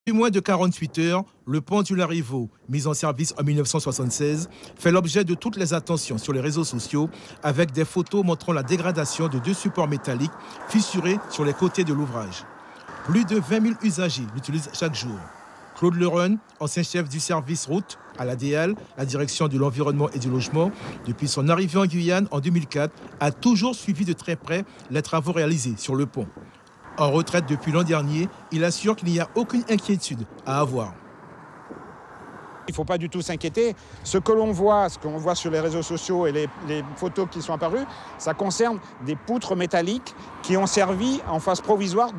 Depuis moins de 48 heures, le pont du Larivot, mis en service en 1976, fait l'objet de toutes les attentions sur les réseaux sociaux avec des photos montrant la dégradation de 2 supports métalliques fissurés sur les côtés de l'ouvrage. Plus de 20 000 usagers l'utilisent chaque jour. Claude Lereune, ancien chef du service route à l'ADL, la direction de l'environnement et du logement, depuis son arrivée en Guyane en 2004, a toujours suivi de très près les travaux réalisés sur le pont. En retraite depuis l'an dernier, il assure qu'il n'y a aucune inquiétude à avoir. Il ne faut pas du tout s'inquiéter. Ce qu'on voit sur les réseaux sociaux et les photos qui sont apparues, ça concerne des poutres métalliques qui ont servi en phase provisoire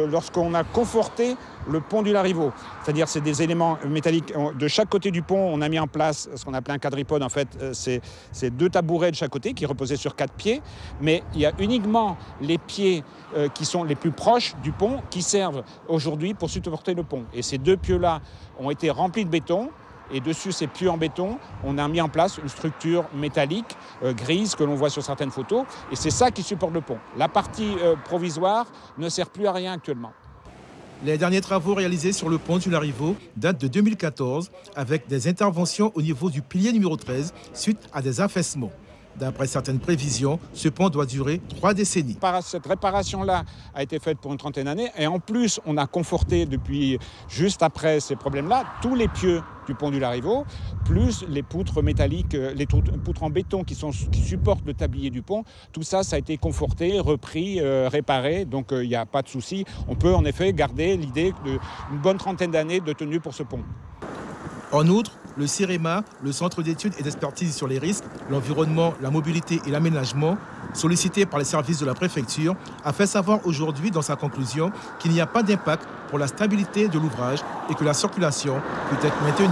lorsqu'on a conforté le pont du Larivot. C'est-à-dire c'est des éléments métalliques. De chaque côté du pont, on a mis en place ce qu'on appelait un quadripode. En fait, c'est 2 tabourets de chaque côté qui reposaient sur 4 pieds. Mais il y a uniquement les pieds qui sont les plus proches du pont qui servent aujourd'hui pour supporter le pont. Et ces 2 pieux-là ont été remplis de béton. Et dessus ces pieux en béton, on a mis en place une structure métallique grise que l'on voit sur certaines photos. Et c'est ça qui supporte le pont. La partie provisoire ne sert plus à rien actuellement. Les derniers travaux réalisés sur le pont du Larivot datent de 2014 avec des interventions au niveau du pilier numéro 13 suite à des affaissements. D'après certaines prévisions, ce pont doit durer 3 décennies. Cette réparation-là a été faite pour une trentaine d'années. Et en plus, on a conforté depuis, juste après ces problèmes-là, tous les pieux du pont du Larivot, plus les poutres métalliques, les poutres en béton qui supportent le tablier du pont. Tout ça, ça a été conforté, repris, réparé. Donc, il n'y a pas de souci. On peut en effet garder l'idée d'une bonne trentaine d'années de tenue pour ce pont. En outre, le CIREMA, le Centre d'études et d'expertise sur les risques, l'environnement, la mobilité et l'aménagement, sollicité par les services de la préfecture, a fait savoir aujourd'hui dans sa conclusion qu'il n'y a pas d'impact pour la stabilité de l'ouvrage et que la circulation peut être maintenue.